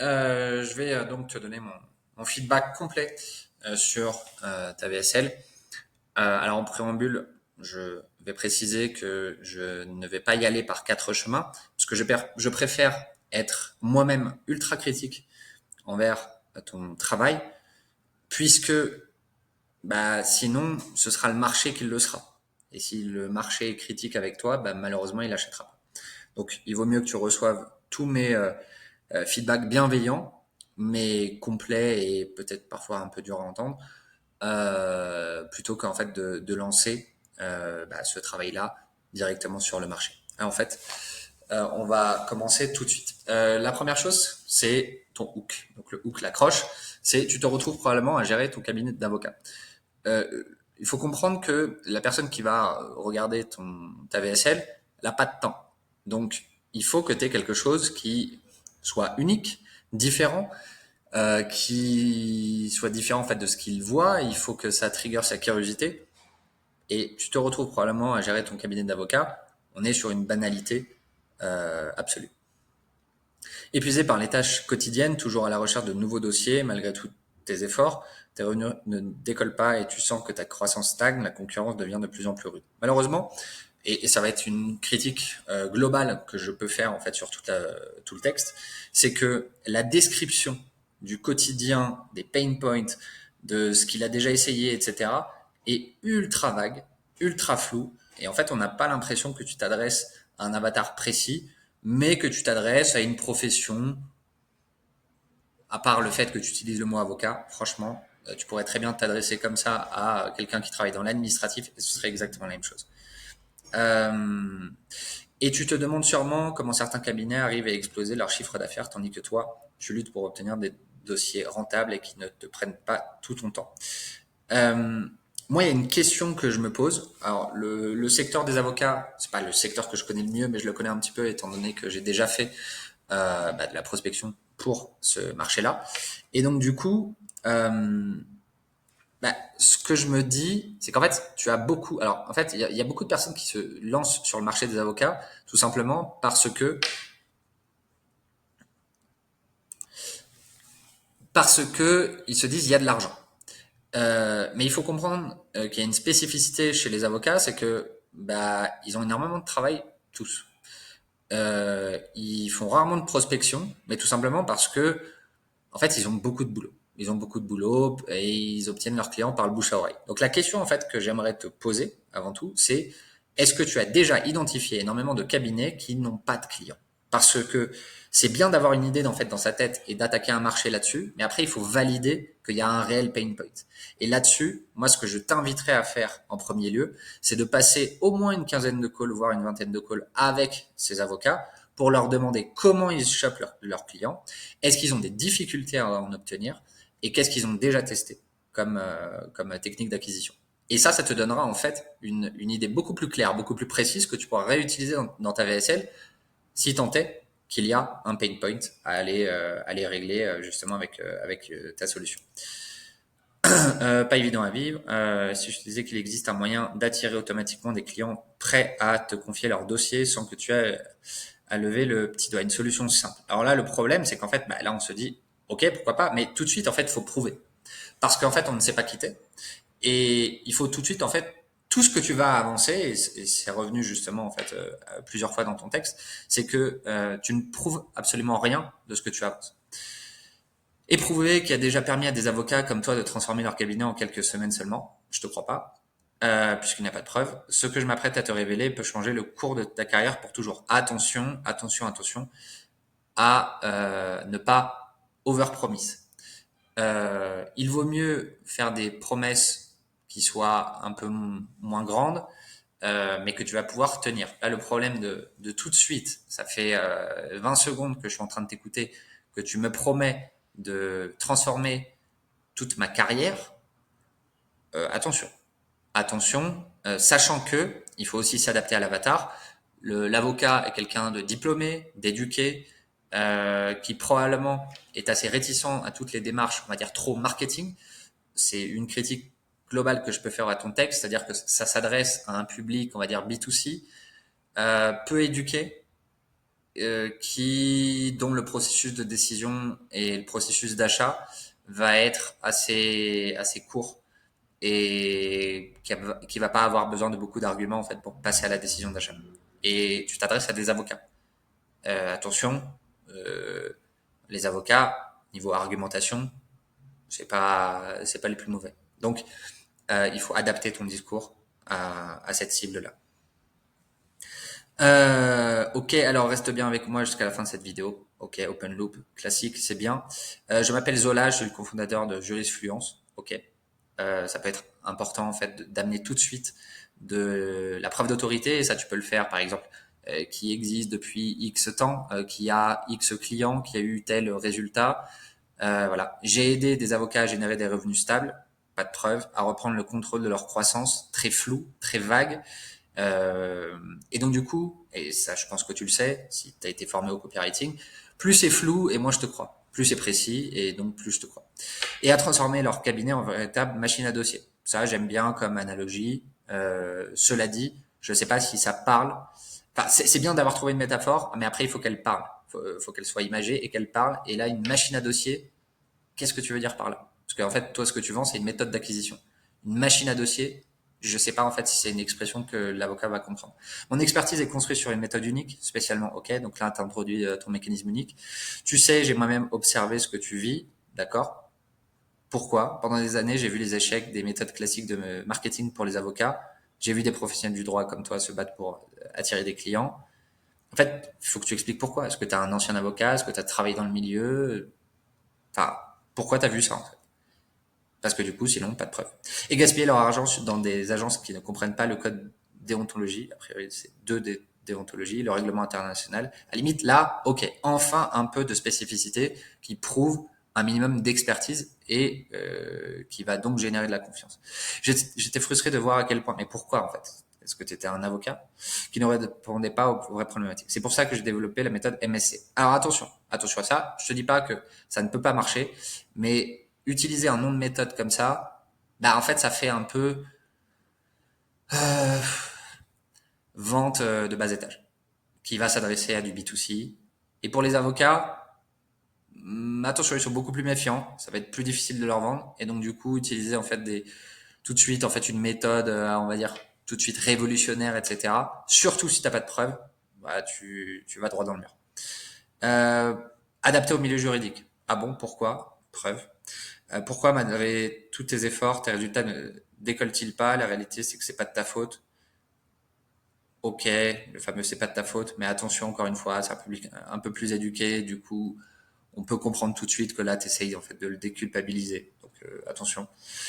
Je vais donc te donner mon feedback complet sur ta VSL. Alors en préambule, je vais préciser que je ne vais pas y aller par quatre chemins, parce que je préfère être moi-même ultra critique envers ton travail, puisque sinon ce sera le marché qui le sera. Et si le marché est critique avec toi, malheureusement il l'achètera pas. Donc il vaut mieux que tu reçoives tous mes feedbacks bienveillants, mais complets et peut-être parfois un peu dur à entendre, plutôt qu'en fait de lancer ce travail-là directement sur le marché. Alors, en fait, on va commencer tout de suite. La première chose, c'est ton hook. Donc le hook, l'accroche, c'est tu te retrouves probablement à gérer ton cabinet d'avocat. Il faut comprendre que la personne qui va regarder ta VSL n'a pas de temps. Donc, il faut que tu aies quelque chose qui soit unique, différent, qui soit différent en fait de ce qu'il voit. Il faut que ça trigger sa curiosité. Et tu te retrouves probablement à gérer ton cabinet d'avocat. On est sur une banalité absolue. Épuisé par les tâches quotidiennes, toujours à la recherche de nouveaux dossiers, malgré tous tes efforts, tes revenus ne décollent pas et tu sens que ta croissance stagne, la concurrence devient de plus en plus rude. Malheureusement, et ça va être une critique globale que je peux faire en fait sur tout le texte, c'est que la description du quotidien, des pain points, de ce qu'il a déjà essayé, etc., est ultra vague, ultra floue, et en fait on n'a pas l'impression que tu t'adresses à un avatar précis, mais que tu t'adresses à une profession, à part le fait que tu utilises le mot avocat, franchement, tu pourrais très bien t'adresser comme ça à quelqu'un qui travaille dans l'administratif et ce serait exactement la même chose. Euh, et tu te demandes sûrement comment certains cabinets arrivent à exploser leur chiffre d'affaires tandis que toi, tu luttes pour obtenir des dossiers rentables et qui ne te prennent pas tout ton temps. Euh, Moi, il y a une question que je me pose. Alors, le secteur des avocats, c'est pas le secteur que je connais le mieux, mais je le connais un petit peu étant donné que j'ai déjà fait de la prospection pour ce marché-là. Et donc, du coup, ce que je me dis, c'est qu'en fait, tu as beaucoup. Alors, en fait, il y a beaucoup de personnes qui se lancent sur le marché des avocats, tout simplement parce que ils se disent il y a de l'argent. Mais il faut comprendre qu'il y a une spécificité chez les avocats, c'est que ils ont énormément de travail tous. Ils font rarement de prospection, mais tout simplement parce que en fait ils ont beaucoup de boulot. Ils ont beaucoup de boulot et ils obtiennent leurs clients par le bouche à oreille. Donc la question en fait que j'aimerais te poser avant tout, c'est est-ce que tu as déjà identifié énormément de cabinets qui n'ont pas de clients? Parce que c'est bien d'avoir une idée en fait dans sa tête et d'attaquer un marché là-dessus, mais après il faut valider qu'il y a un réel pain point. Et là-dessus, moi ce que je t'inviterais à faire en premier lieu, c'est de passer au moins une quinzaine de calls, voire une vingtaine de calls avec ces avocats pour leur demander comment ils chopent leurs clients, est-ce qu'ils ont des difficultés à en obtenir et qu'est-ce qu'ils ont déjà testé comme technique d'acquisition. Et ça te donnera en fait une idée beaucoup plus claire, beaucoup plus précise que tu pourras réutiliser dans ta VSL si tant est qu'il y a un pain point à aller régler justement avec ta solution. Pas évident à vivre. Si je te disais qu'il existe un moyen d'attirer automatiquement des clients prêts à te confier leur dossier sans que tu aies à lever le petit doigt, une solution simple. Alors là, le problème, c'est qu'en fait, là, on se dit, ok, pourquoi pas, mais tout de suite, en fait, il faut prouver. Parce qu'en fait, on ne sait pas quitter. Et il faut tout de suite, en fait, tout ce que tu vas avancer, et c'est revenu justement, en fait, plusieurs fois dans ton texte, c'est que tu ne prouves absolument rien de ce que tu avances. Éprouver qui a déjà permis à des avocats comme toi de transformer leur cabinet en quelques semaines seulement, je te crois pas, puisqu'il n'y a pas de preuve. Ce que je m'apprête à te révéler peut changer le cours de ta carrière pour toujours. Attention, attention, attention à ne pas overpromise. Il vaut mieux faire des promesses qui soient un peu moins grandes, mais que tu vas pouvoir tenir. Là, le problème de tout de suite, ça fait 20 secondes que je suis en train de t'écouter, que tu me promets de transformer toute ma carrière. Attention, attention, sachant que il faut aussi s'adapter à l'avatar. L'avocat est quelqu'un de diplômé, d'éduqué, qui probablement est assez réticent à toutes les démarches, on va dire trop marketing. C'est une critique globale que je peux faire à ton texte, c'est-à-dire que ça s'adresse à un public, on va dire B2C, peu éduqué, dont le processus de décision et le processus d'achat va être assez court et qui va pas avoir besoin de beaucoup d'arguments en fait pour passer à la décision d'achat. Et tu t'adresses à des avocats. Attention, euh, les avocats niveau argumentation, c'est pas les plus mauvais. Donc il faut adapter ton discours à cette cible là. Ok, alors reste bien avec moi jusqu'à la fin de cette vidéo. Ok, open loop, classique, c'est bien. Je m'appelle Zola, je suis le cofondateur de Jurisfluence. Ok, ça peut être important en fait d'amener tout de suite de la preuve d'autorité et ça tu peux le faire par exemple qui existe depuis X temps, qui a X clients, qui a eu tel résultat. Voilà, j'ai aidé des avocats à générer des revenus stables, pas de preuve, à reprendre le contrôle de leur croissance, très flou, très vague. Euh, et donc du coup, et ça je pense que tu le sais, si tu as été formé au copywriting, plus c'est flou et moins je te crois. Plus c'est précis et donc plus je te crois. Et à transformer leur cabinet en véritable machine à dossier. Ça j'aime bien comme analogie. Cela dit, je ne sais pas si ça parle. Enfin, c'est bien d'avoir trouvé une métaphore, mais après il faut qu'elle parle. Faut qu'elle soit imagée et qu'elle parle. Et là, une machine à dossier, qu'est-ce que tu veux dire par là? Parce qu'en fait, toi, ce que tu vends, c'est une méthode d'acquisition. Une machine à dossier, je sais pas en fait si c'est une expression que l'avocat va comprendre. Mon expertise est construite sur une méthode unique, spécialement OK. Donc là, tu as introduit ton mécanisme unique. Tu sais, j'ai moi-même observé ce que tu vis, d'accord? Pourquoi? Pendant des années, j'ai vu les échecs des méthodes classiques de marketing pour les avocats. J'ai vu des professionnels du droit comme toi se battre pour attirer des clients. En fait, il faut que tu expliques pourquoi. Est-ce que tu as un ancien avocat? Est-ce que tu as travaillé dans le milieu? Enfin, pourquoi tu as vu ça en fait? Parce que du coup, sinon, pas de preuve. Et gaspiller leur argent dans des agences qui ne comprennent pas le code déontologie, a priori, c'est déontologie, le règlement international. À la limite, là, ok, enfin un peu de spécificité qui prouve un minimum d'expertise et qui va donc générer de la confiance. J'étais frustré de voir à quel point, mais pourquoi en fait? Est-ce que tu étais un avocat qui ne répondait pas aux vraies problématiques? C'est pour ça que j'ai développé la méthode MSC. Alors attention à ça. Je te dis pas que ça ne peut pas marcher, mais utiliser un nom de méthode comme ça, bah en fait ça fait un peu euh, vente de bas étage, qui va s'adresser à du B2C. Et pour les avocats, attention, ils sont beaucoup plus méfiants, ça va être plus difficile de leur vendre, et donc du coup utiliser en fait tout de suite en fait une méthode, on va dire tout de suite révolutionnaire, etc. Surtout si t'as pas de preuves, bah tu vas droit dans le mur. Euh, Adapté au milieu juridique. Ah bon, pourquoi? Preuve. Pourquoi, malgré tous tes efforts, tes résultats ne décollent-ils pas? La réalité, c'est que c'est pas de ta faute. Ok, le fameux c'est pas de ta faute, mais attention, encore une fois, c'est un public un peu plus éduqué, du coup, on peut comprendre tout de suite que là, tu essayes en fait de le déculpabiliser. Donc attention.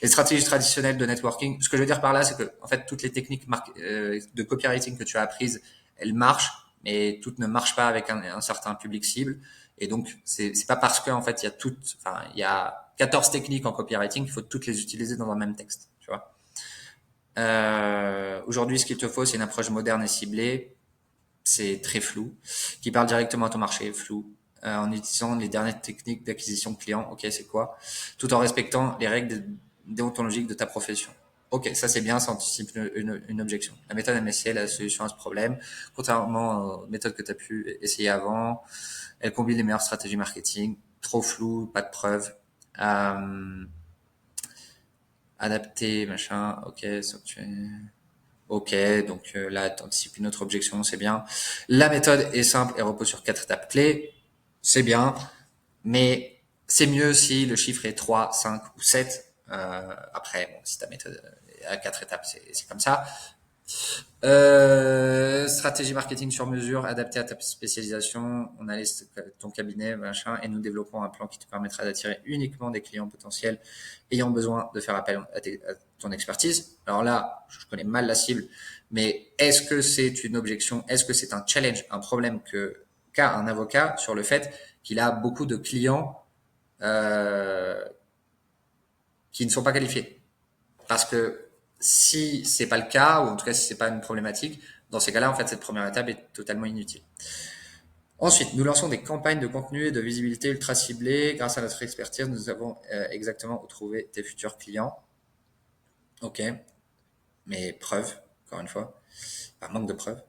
Les stratégies traditionnelles de networking, ce que je veux dire par là, c'est que en fait toutes les techniques de copywriting que tu as apprises, elles marchent, mais toutes ne marchent pas avec un certain public cible. Et donc c'est pas parce que en fait il y a 14 techniques en copywriting qu'il faut toutes les utiliser dans un même texte, tu vois. Aujourd'hui, ce qu'il te faut, c'est une approche moderne et ciblée, c'est très flou, qui parle directement à ton marché, flou, en utilisant les dernières techniques d'acquisition client. Ok, c'est quoi? Tout en respectant les règles déontologiques de ta profession. Ok, ça c'est bien, ça anticipe une objection. La méthode MSC est la solution à ce problème. Contrairement aux méthodes que tu as pu essayer avant, elle combine les meilleures stratégies marketing, trop flou, pas de preuves. Euh, Adapté, machin, ok, software. Ok, donc là, tu anticipes une autre objection, c'est bien. La méthode est simple et repose sur 4 étapes clés, c'est bien, mais c'est mieux si le chiffre est 3, 5 ou 7. Après, bon, si ta méthode est à 4 étapes, c'est comme ça. Stratégie marketing sur mesure, adaptée à ta spécialisation. On analyse ton cabinet, machin, et nous développons un plan qui te permettra d'attirer uniquement des clients potentiels ayant besoin de faire appel à ton expertise. Alors là, je connais mal la cible, mais est-ce que c'est une objection? Est-ce que c'est un challenge, un problème qu'a un avocat sur le fait qu'il a beaucoup de clients euh, qui ne sont pas qualifiés? Parce que si c'est pas le cas, ou en tout cas si c'est pas une problématique, dans ces cas-là, en fait, cette première étape est totalement inutile. Ensuite, nous lançons des campagnes de contenu et de visibilité ultra ciblées. Grâce à notre expertise, nous savons exactement où trouver tes futurs clients. Ok, mais preuve, encore une fois. Par manque de preuves.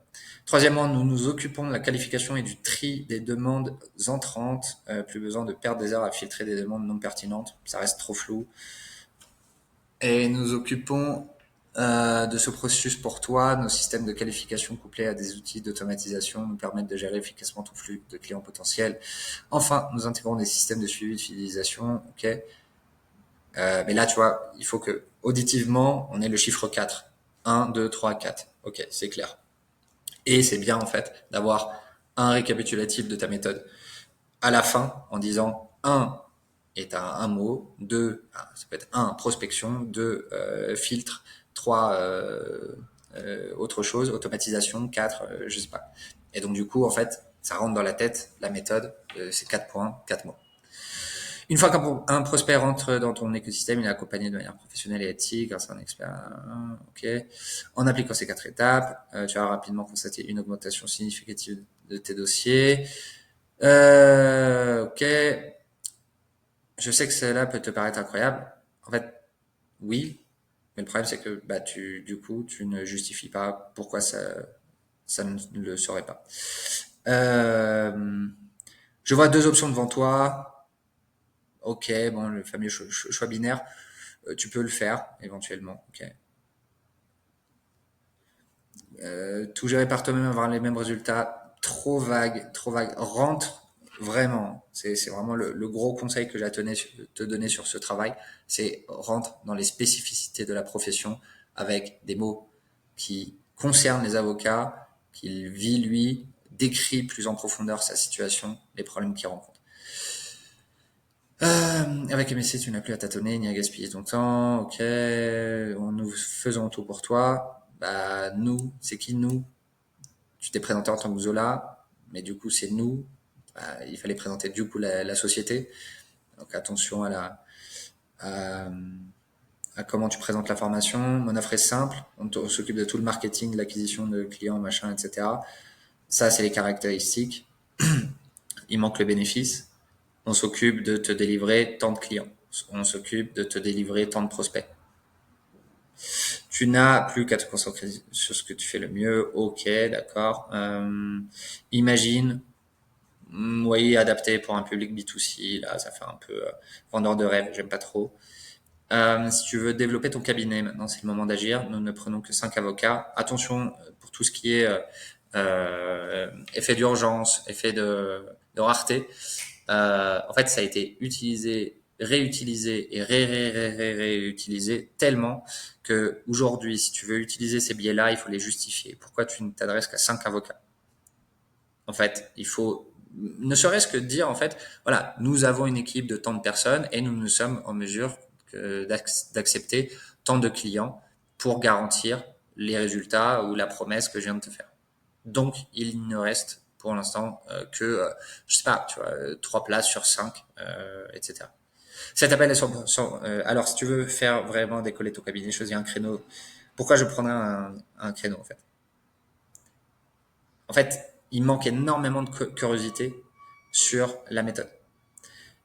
Troisièmement, nous nous occupons de la qualification et du tri des demandes entrantes. Plus besoin de perdre des heures à filtrer des demandes non pertinentes. Ça reste trop flou. Et nous occupons de ce processus pour toi. Nos systèmes de qualification couplés à des outils d'automatisation nous permettent de gérer efficacement ton flux de clients potentiels. Enfin, nous intégrons des systèmes de suivi de fidélisation. Ok. Mais là, tu vois, il faut que auditivement, on ait le chiffre 4. 1, 2, 3, 4. Ok, c'est clair. Et c'est bien en fait d'avoir un récapitulatif de ta méthode à la fin en disant un est un mot, deux, ça peut être un prospection, deux filtre, trois autre chose, automatisation, quatre, je sais pas. Et donc du coup en fait ça rentre dans la tête la méthode, c'est 4 points, 4 mots. Une fois qu'un prospect rentre dans ton écosystème, il est accompagné de manière professionnelle et éthique grâce à un expert. Ok. En appliquant ces 4 étapes, tu vas rapidement constater une augmentation significative de tes dossiers. Ok. Je sais que cela peut te paraître incroyable. En fait, oui. Mais le problème, c'est que bah, du coup, tu ne justifies pas pourquoi ça ne le serait pas. Euh, je vois 2 options devant toi. Ok, bon, le fameux choix binaire, tu peux le faire éventuellement. Ok. Tout gérer par toi-même, avoir les mêmes résultats, trop vague, trop vague. Rentre vraiment. C'est vraiment le gros conseil que j'ai à te donner sur ce travail. C'est rentre dans les spécificités de la profession avec des mots qui concernent les avocats, qu'il vit lui, décrit plus en profondeur sa situation, les problèmes qu'il rencontre. Avec MSC, tu n'as plus à tâtonner ni à gaspiller ton temps. Ok, nous faisons tout pour toi. Bah nous, c'est qui nous? Tu t'es présenté en tant que Zola, mais du coup c'est nous. Bah, il fallait présenter du coup la société. Donc attention à, à comment tu présentes la formation. Mon offre est simple. On s'occupe de tout le marketing, l'acquisition de clients, machin, etc. Ça, c'est les caractéristiques. Il manque le bénéfice. On s'occupe de te délivrer tant de clients. On s'occupe de te délivrer tant de prospects. Tu n'as plus qu'à te concentrer sur ce que tu fais le mieux. Ok, d'accord. Imagine, oui, adapté pour un public B2C. Là, ça fait un peu vendeur de rêve. J'aime pas trop. Si tu veux développer ton cabinet, maintenant c'est le moment d'agir. Nous ne prenons que 5 avocats. Attention pour tout ce qui est effet d'urgence, effet de rareté. En fait, ça a été utilisé, réutilisé et réutilisé tellement que aujourd'hui, si tu veux utiliser ces biais-là, il faut les justifier. Pourquoi tu ne t'adresses qu'à 5 avocats? En fait, il faut ne serait-ce que dire en fait, voilà, nous avons une équipe de tant de personnes et nous sommes en mesure d'accepter tant de clients pour garantir les résultats ou la promesse que je viens de te faire. Donc, il ne reste pour l'instant que, je sais pas, tu vois, 3 places sur 5, etc. Cet appel est alors, si tu veux faire vraiment décoller ton cabinet, choisis un créneau. Pourquoi je prendrais un créneau en fait? En fait, il manque énormément de curiosité sur la méthode.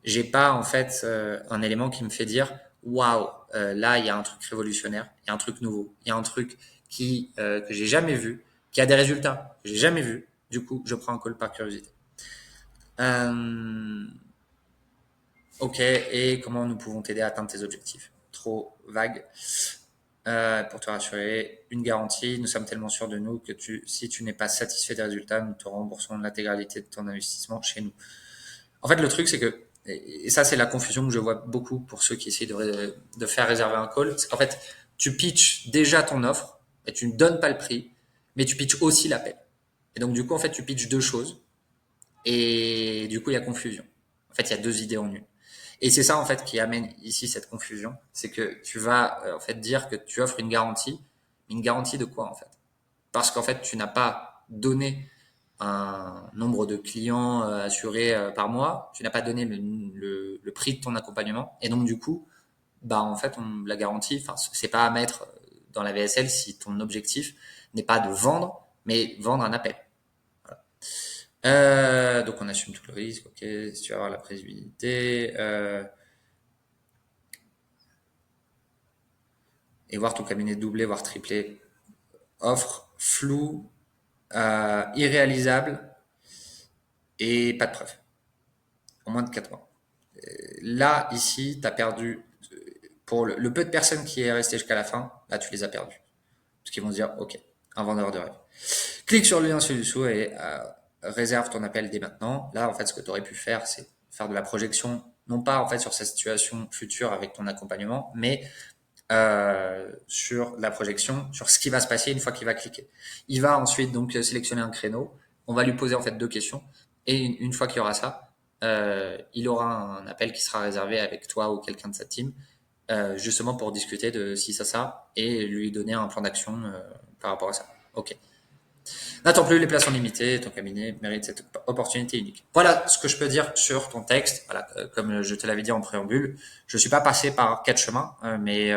J'ai pas en fait un élément qui me fait dire waouh, là il y a un truc révolutionnaire, il y a un truc nouveau, il y a un truc que j'ai jamais vu, qui a des résultats que j'ai jamais vu. Du coup, je prends un call par curiosité. Euh, ok, et comment nous pouvons t'aider à atteindre tes objectifs? Trop vague. Pour te rassurer, une garantie, nous sommes tellement sûrs de nous que si tu n'es pas satisfait des résultats, nous te remboursons l'intégralité de ton investissement chez nous. En fait, le truc, c'est que, et ça, c'est la confusion que je vois beaucoup pour ceux qui essayent de faire réserver un call, c'est qu'en fait, tu pitches déjà ton offre et tu ne donnes pas le prix, mais tu pitches aussi l'appel. Et donc, du coup, en fait, tu pitches 2 choses et du coup, il y a confusion. En fait, il y a 2 idées en une. Et c'est ça, en fait, qui amène ici cette confusion. C'est que tu vas, en fait, dire que tu offres une garantie. Mais une garantie de quoi, en fait? Parce qu'en fait, tu n'as pas donné un nombre de clients assurés par mois, tu n'as pas donné le prix de ton accompagnement, et donc du coup, bah en fait, la garantie, enfin, c'est pas à mettre dans la VSL si ton objectif n'est pas de vendre, mais vendre un appel. Voilà. Donc on assume tout le risque, ok, si tu vas avoir la prévisibilité, et voir ton cabinet doubler, voire tripler, offre flou, irréalisable et pas de preuve. En moins de 4 mois. Là, ici, tu as perdu, pour le peu de personnes qui est resté jusqu'à la fin, là, tu les as perdus. Parce qu'ils vont se dire, OK, un vendeur de rêve. Clique sur le lien ci-dessous et réserve ton appel dès maintenant. Là, en fait, ce que tu aurais pu faire, c'est faire de la projection, non pas en fait sur sa situation future avec ton accompagnement, mais sur la projection, sur ce qui va se passer une fois qu'il va cliquer. Il va ensuite donc sélectionner un créneau. On va lui poser en fait 2 questions. Et une fois qu'il y aura ça, il aura un appel qui sera réservé avec toi ou quelqu'un de sa team, justement pour discuter de si ça, et lui donner un plan d'action par rapport à ça. Ok. N'attends plus, les places sont limitées, ton cabinet mérite cette opportunité unique. Voilà ce que je peux dire sur ton texte. Voilà, comme je te l'avais dit en préambule, je suis pas passé par 4 chemins, mais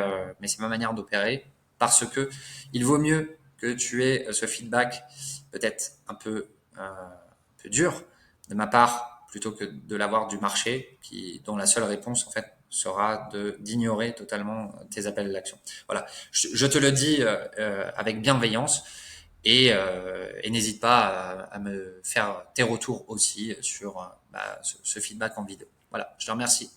c'est ma manière d'opérer parce que il vaut mieux que tu aies ce feedback peut-être un peu dur de ma part plutôt que de l'avoir du marché dont la seule réponse en fait sera d'ignorer totalement tes appels à l'action. Voilà, je te le dis avec bienveillance. Et n'hésite pas à me faire tes retours aussi sur ce feedback en vidéo. Voilà, je te remercie.